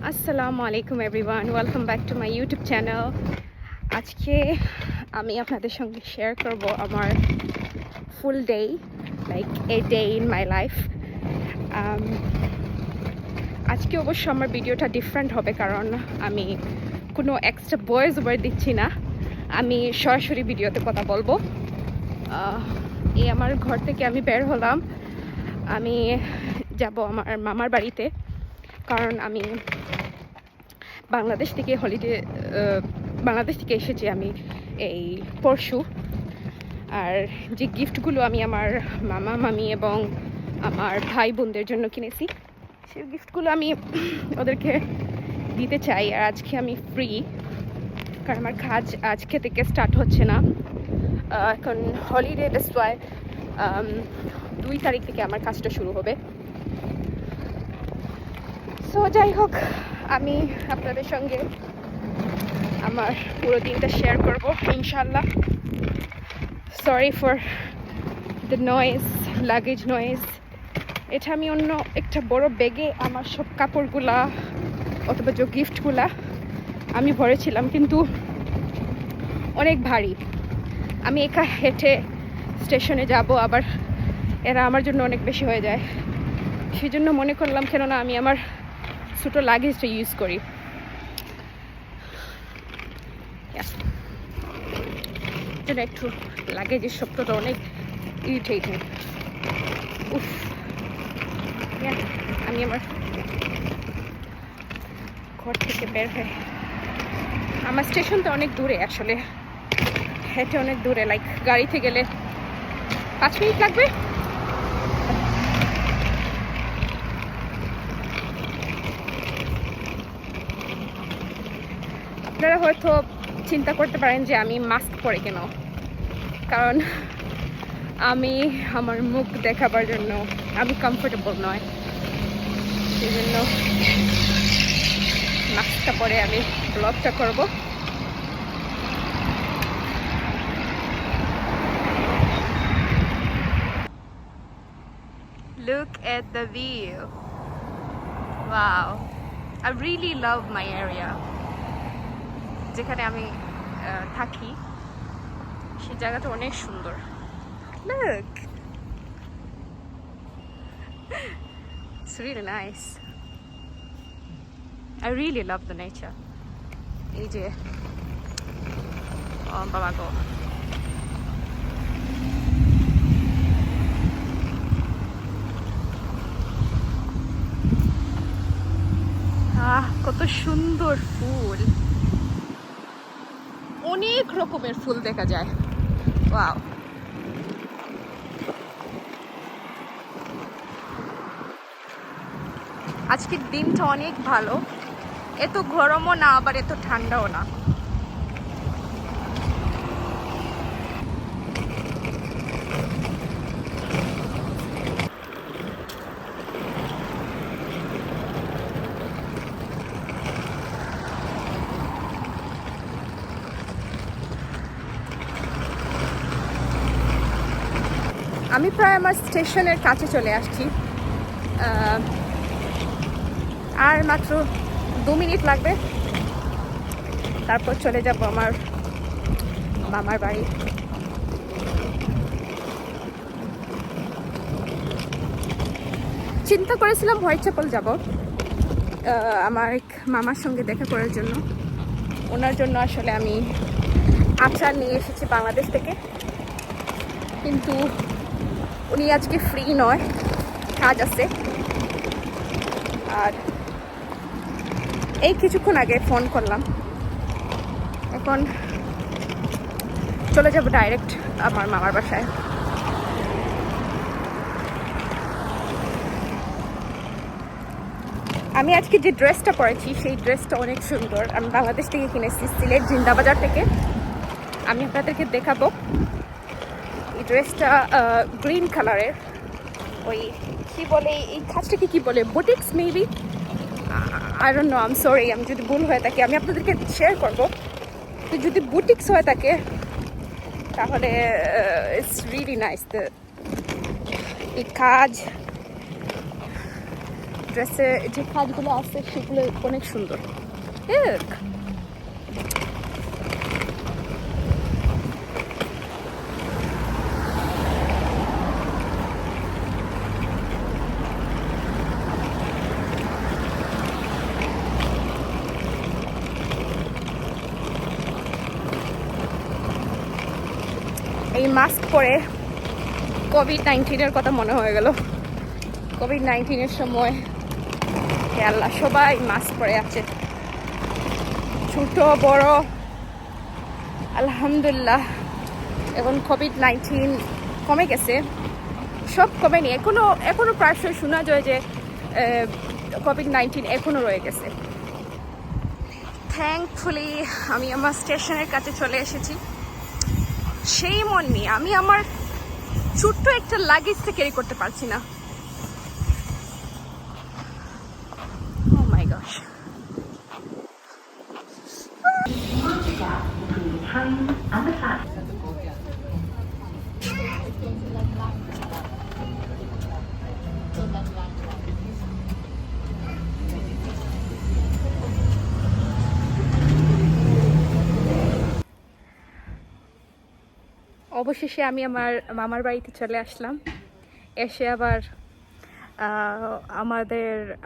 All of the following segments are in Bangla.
আসসালামু আলাইকুম everyone, welcome back to my YouTube channel. আজকে আমি আপনাদের সঙ্গে শেয়ার করব আমার full day, like a day in my life. আজকে অবশ্য আমার ভিডিওটা ডিফারেন্ট হবে, কারণ আমি কোনো এক্সট্রা ভয়েস ওভার দিচ্ছি না, আমি সরাসরি ভিডিওতে কথা বলবো। এই আমার ঘর থেকে আমি বের হলাম, আমি যাব আমার মামার বাড়িতে, কারণ আমি বাংলাদেশ থেকে এসেছি আমি এই পরশু। আর যে গিফটগুলো আমি আমার মামা মামি এবং আমার ভাই বোনদের জন্য কিনেছি, সেই গিফটগুলো আমি ওদেরকে দিতে চাই। আর আজকে আমি ফ্রি, কারণ আমার কাজ আজকে থেকে স্টার্ট হচ্ছে না, এখন হলিডে, দ্যাটস ওয়াই 2 তারিখ থেকে আমার কাজটা শুরু হবে। সো যাই হোক, আমি আপনাদের সঙ্গে আমার পুরো দিনটা শেয়ার করব ইনশাল্লাহ। Sorry for the noise, luggage noise. এটা আমি অন্য একটা বড় ব্যাগে আমার সব কাপড়গুলা অথবা যে গিফটগুলা আমি ভরেছিলাম, কিন্তু অনেক ভারী। আমি একা হেঁটে স্টেশনে যাব, আবার এরা আমার জন্য অনেক বেশি হয়ে যায়। সেই জন্য মনে করলাম কেননা আমি আমার ছোটো লাগেজটা ইউজ করি। একটু লাগেজের শব্দটা অনেক ইরিটেটিং। উফ, আমি আমার ঘর থেকে বের হয়ে, আমার স্টেশনটা অনেক দূরে, আসলে হেঁটে অনেক দূরে, লাইক গাড়িতে গেলে 5 মিনিট লাগবে। আপনারা হয়তো চিন্তা করতে পারেন যে আমি মাস্ক পরে কেন, কারণ আমি আমার মুখ দেখাবার জন্য আমি কমফোর্টেবল নয়, সেই জন্য মাস্কটা পরে আমি ব্লগটা করব। Look at the view. Wow, I really love my area. যেখানে আমি থাকি সেই জায়গাটা অনেক সুন্দর। Look, it's really nice. I really love the nature. এই যে বাবা গো, কত সুন্দর ফুল, অনেক রকমের ফুল দেখা যায়। ওয়াও, আজকের দিনটা অনেক ভালো, এত গরমও না আবার এত ঠান্ডাও না। আমি প্রায় আমার স্টেশনের কাছে চলে আসছি, আর মাত্র 2 মিনিট লাগবে, তারপর চলে যাব আমার মামার বাড়ি। চিন্তা করেছিলাম হোয়াইট চ্যাপেল যাব, আমার এক মামার সঙ্গে দেখা করার জন্য। ওনার জন্য আসলে আমি আচার নিয়ে এসেছি বাংলাদেশ থেকে, কিন্তু উনি আজকে ফ্রি নয়, কাজ আছে। আর এই কিছুক্ষণ আগে ফোন করলাম, এখন চলে যাব ডাইরেক্ট আমার মামার বাসায়। আমি আজকে যে ড্রেসটা পরেছি সেই ড্রেসটা অনেক সুন্দর, আমি বাংলাদেশ থেকে কিনেছি, সিলেট জিন্দাবাজার থেকে। আমি আপনাদেরকে দেখাবো। এই ড্রেসটা গ্রিন কালারের, ওই কী বলে, এই কাজটাকে কী বলে, boutiques maybe, I don't know, I am sorry, আমি যদি ভুল হয়ে থাকি আমি আপনাদেরকে শেয়ার করবো। তো যদি বুটিক্স হয়ে থাকে তাহলে ইটস রিয়েলি নাইস। এই কাজ ড্রেসে যে কাজগুলো আছে সেগুলো অনেক সুন্দর। দেখ এই মাস্ক পরে কোভিড-19 কথা মনে হয়ে গেল। কোভিড-19 সময় হে আল্লাহ সবাই মাস্ক পরে আছে, ছোট বড়। আলহামদুলিল্লাহ এখন কোভিড-19 কমে গেছে, সব কমেনি, এখনো প্রায়শই শোনা যায় যে কোভিড-19 এখনো রয়ে গেছে। থ্যাঙ্কফুলি আমি আমার স্টেশনের কাছে চলে এসেছি। সেই মন নিয়ে আমি আমার ছোট্ট একটা লাগেজটা ক্যারি করতে পারছি না। Oh my gosh. অবশেষে আমি আমার মামার বাড়িতে চলে আসলাম। এসে আবার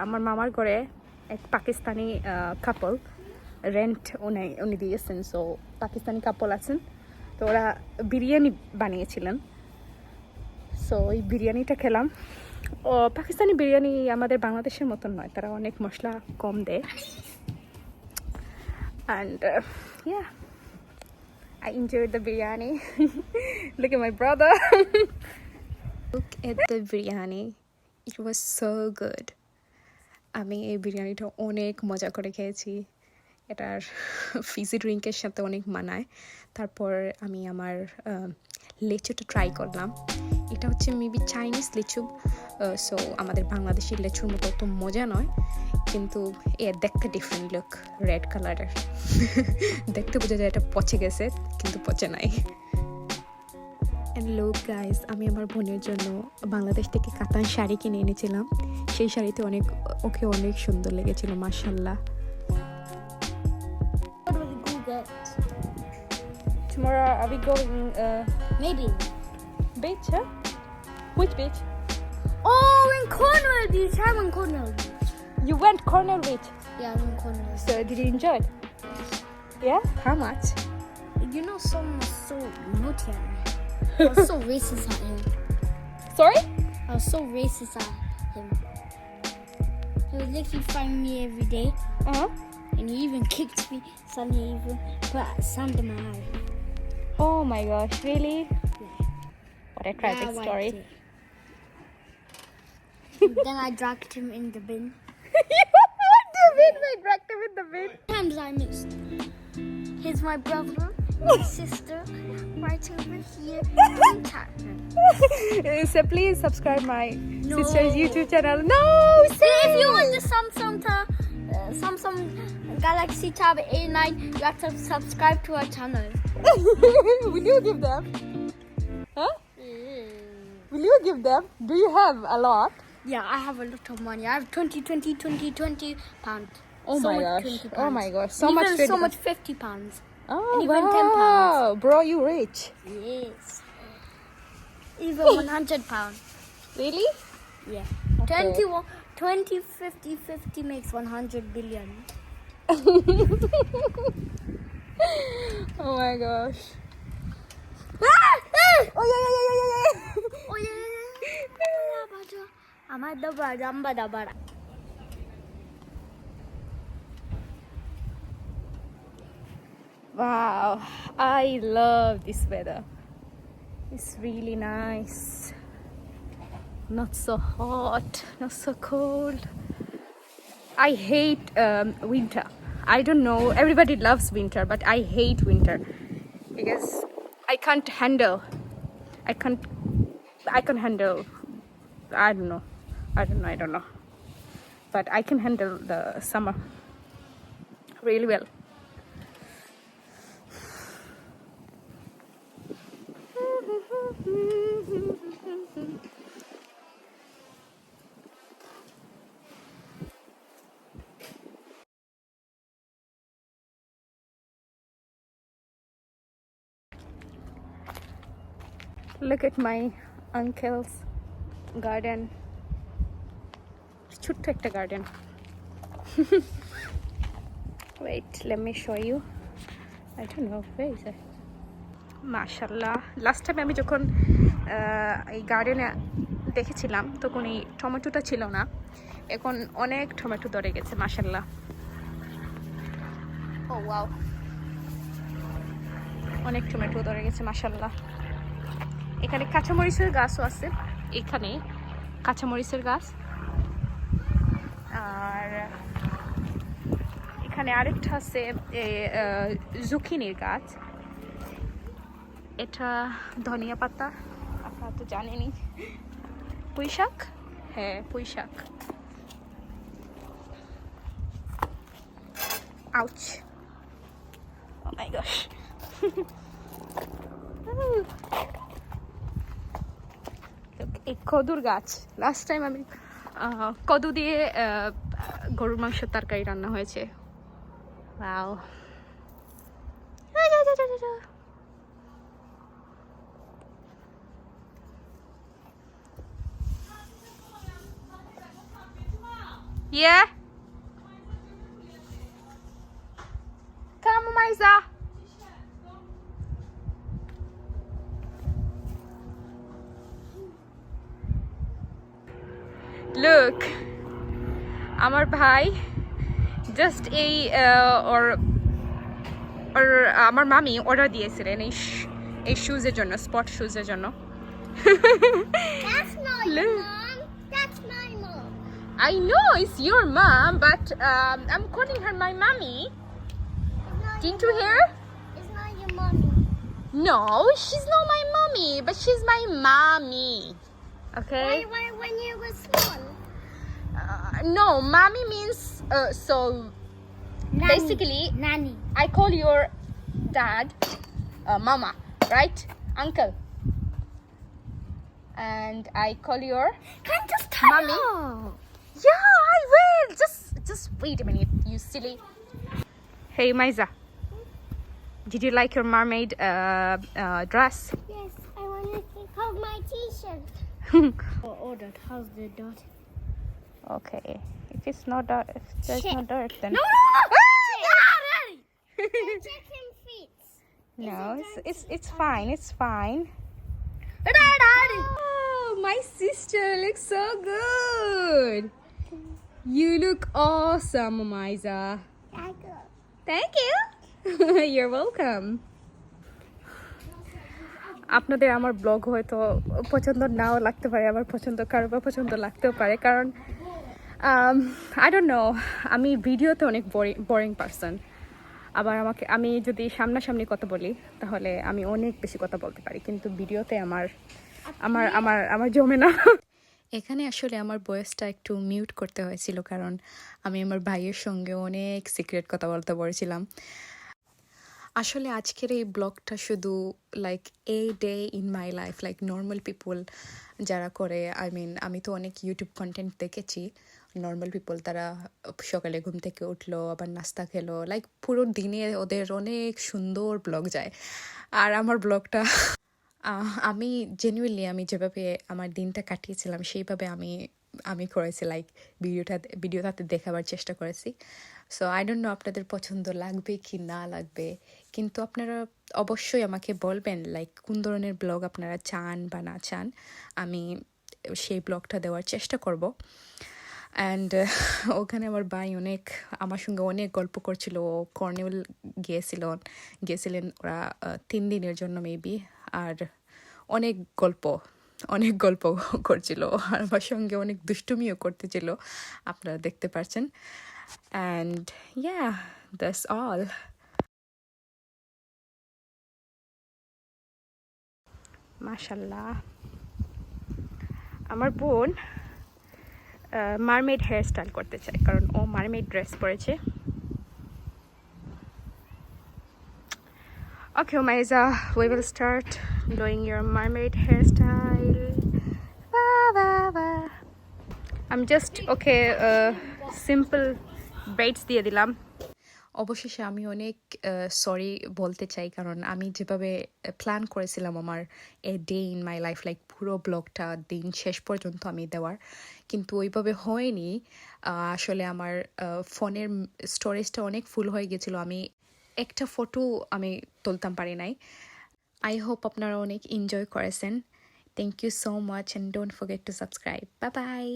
আমার মামার ঘরে এক পাকিস্তানি কাপল রেন্ট উনি দিয়েছেন। সো পাকিস্তানি কাপল আছেন, তো ওরা বিরিয়ানি বানিয়েছিলেন। সো ওই বিরিয়ানিটা খেলাম। ও পাকিস্তানি বিরিয়ানি আমাদের বাংলাদেশের মতন নয়, তারা অনেক মশলা কম দেয়। And yeah, I enjoyed the biryani. Look at my brother. Look at the biryani. It was so good. আমি এই বিরিয়ানিটা অনেক মজা করে খেয়েছি। এটার ফিজি ড্রিঙ্কের সাথে অনেক মানায়। তারপর আমি আমার লেচুটা ট্রাই করলাম। এটা হচ্ছে মেবি চাইনিজ লিচু। সো আমাদের বাংলাদেশি লেচুর মতো অত মজা নয়, কিন্তু এর দেখতে ডিফারেন্ট লুক, রেড কালারের। দেখতে বোঝা যায় এটা পচে গেছে, কিন্তু পচে নাই। অ্যান্ড লুক গাইস, আমি আমার বোনের জন্য বাংলাদেশ থেকে কাতান শাড়ি কিনে এনেছিলাম। সেই শাড়িতে ওকে অনেক সুন্দর লেগেছিল, মাশাআল্লাহ। What will we go get? Tomorrow are we going Maybe. beach, huh? Which beach? Oh, in Cornwall Beach. I'm in Cornwall Beach. You went Cornwall Beach. Yeah, I'm in Cornwall. So did you enjoy it? Yeah? How much? You know, someone was so naughty at me. I was so racist at him. Sorry? I was so racist at him. He would literally find me every day, Uh-huh. and he even kicked me. Son, he even put sand in my eye. Oh my gosh, really? Yeah. What a tragic Yeah, I story. wiped it. Then I dragged him in the bin. What do you mean by dragged him in the bin? Times I missed. Here's my brother, my sister, right over here. So please subscribe my No. sister's YouTube channel. No, See, if you want the Samsung Galaxy Tab A9, you have to subscribe to our channel. Will you give them? Huh? Will you give them? Do you have a lot? Yeah, I have a lot of money. I have 20 pounds. Oh So my much gosh. 20 Oh pounds. my gosh. So And much. even so 20 much 50 pounds. Oh and even wow. 10 pounds. Bro, you rich. Yes. Even 100 pounds. Really? Yeah. Okay. 20, 50 makes 100 billion. Oh my gosh. Oh yeah, yeah, yeah, yeah, yeah. Oh yeah. Amar dabar, ramba dabar. Wow, I love this weather. It's really nice. Not so hot, not so cold. I hate winter. I don't know, everybody loves winter, but I hate winter because I can't handle. I can handle. I don't know. But I can handle the summer really well. Look at my uncle's garden. ছোট্ট একটা garden. Wait, let me show you. I don't know, where is it? মাশাআল্লাহ, লাস্ট টাইম আমি যখন এই গার্ডেনে দেখেছিলাম তখন এই টমেটোটা ছিল না, এখন অনেক টমেটো ধরে গেছে মাশাআল্লাহ। ও ওয়াও, অনেক টমেটো ধরে গেছে মাশাআল্লাহ। এখানে কাঁচামরিচের গাছও আছে, এখানে কাঁচামরিচের গাছ। আর এখানে আরেকটা আছে জুকিনির গাছ। এটা ধনিয়া পাতা, আপনারা তো জানেনই। পুঁই শাক, হ্যাঁ পুঁই শাক। আউচ, ও মাই গশ। এই কদুর গাছ, লাস্ট টাইম আমি কদু দিয়ে গরুর মাংসের তরকারি রান্না হয়েছে। Wow, yeah, come Maiza. Look, আমার ভাই জাস্ট এই ওর আমার মামি অর্ডার দিয়েছিলেন এই শুজের জন্য, স্পট শুজের জন্য। That's not your mom. That's my mom. I know it's your mom, but I'm calling her my mommy. Didn't you hear? It's not your mommy. No, she's not my mommy, but she's my mommy. Okay? Why when you were small? No, mommy means so. Nanny. Basically, Nanny. I call your dad mama, right? Uncle. And I call your Can I just tell mommy. her? Yeah, I will. Just wait a minute, you silly. Hey, Maiza. Did you like your mermaid dress? Yes, I want to take off my t-shirt. Ordered. How's the dot? Okay. If it's not dark, if there's Check. no dark, then No! Chicken feet. no, it's fine. It's fine. Daddy. Oh, my sister looks so good. You look awesome, Maiza. Thank you. You're welcome. আপনাদের আমার ব্লগ হয়তো পছন্দ নাও লাগতে পারে, আবার পছন্দ কারো বা পছন্দ লাগতেও পারে, কারণ আই ডোন্ট নো, আমি ভিডিওতে অনেক বোরিং পারসন। আবার আমি যদি সামনাসামনি কথা বলি তাহলে আমি অনেক বেশি কথা বলতে পারি, কিন্তু ভিডিওতে আমার আমার আমার আমার জমে না। এখানে আসলে আমার ভয়েসটা একটু মিউট করতে হয়েছিল, কারণ আমি আমার ভাইয়ের সঙ্গে অনেক সিক্রেট কথা বলতে পড়েছিলাম। আসলে আজকের এই ব্লগটা শুধু like a day in my life, like normal people যারা করে, আমি তো অনেক ইউটিউব কন্টেন্ট দেখেছি, নর্মাল পিপল তারা সকালে ঘুম থেকে উঠলো, আবার নাস্তা খেলো, লাইক পুরো দিনে ওদের অনেক সুন্দর ব্লগ যায়। আর আমার ব্লগটা আমি জেনুইনলি আমি যেভাবে আমার দিনটা কাটিয়েছিলাম সেইভাবে আমি করেছি, লাইক ভিডিওটাতে দেখাবার চেষ্টা করেছি। সো আই ডোন্ট নো আপনাদের পছন্দ লাগবে কি না লাগবে, কিন্তু আপনারা অবশ্যই আমাকে বলবেন লাইক কোন ধরনের ব্লগ আপনারা চান বা না চান, আমি সেই ব্লগটা দেওয়ার চেষ্টা করব। অ্যান্ড ওখানে আমার ভাই আমার সঙ্গে অনেক গল্প করছিল। কর্নেল গিয়েছিলেন ওরা 3 দিনের জন্য মেবি, আর অনেক গল্প করছিল, আর আমার সঙ্গে অনেক দুষ্টুমিও করতেছিল, আপনারা দেখতে পাচ্ছেন। And yeah, that's all. মাশাল্লাহ, আমার বোন মারমেড হেয়ার স্টাইল করতে চায়, কারণ ও মারমেড ড্রেস পরেছে। Okay, Maiza, we will start doing your mermaid hairstyle. I'm just simple braids দিয়ে দিলাম। অবশেষে আমি অনেক সরি বলতে চাই, কারণ আমি যেভাবে প্ল্যান করেছিলাম আমার এ day in my life, like পুরো ব্লগটা দিন শেষ পর্যন্ত আমি দেওয়ার, কিন্তু ওইভাবে হয়নি। আসলে আমার ফোনের স্টোরেজটা অনেক ফুল হয়ে গেছিলো, আমি একটা ফটো আমি তুলতাম পারি নাই। আই হোপ আপনারা অনেক এনজয় করেছেন। Thank you so much and don't forget to subscribe. Bye by.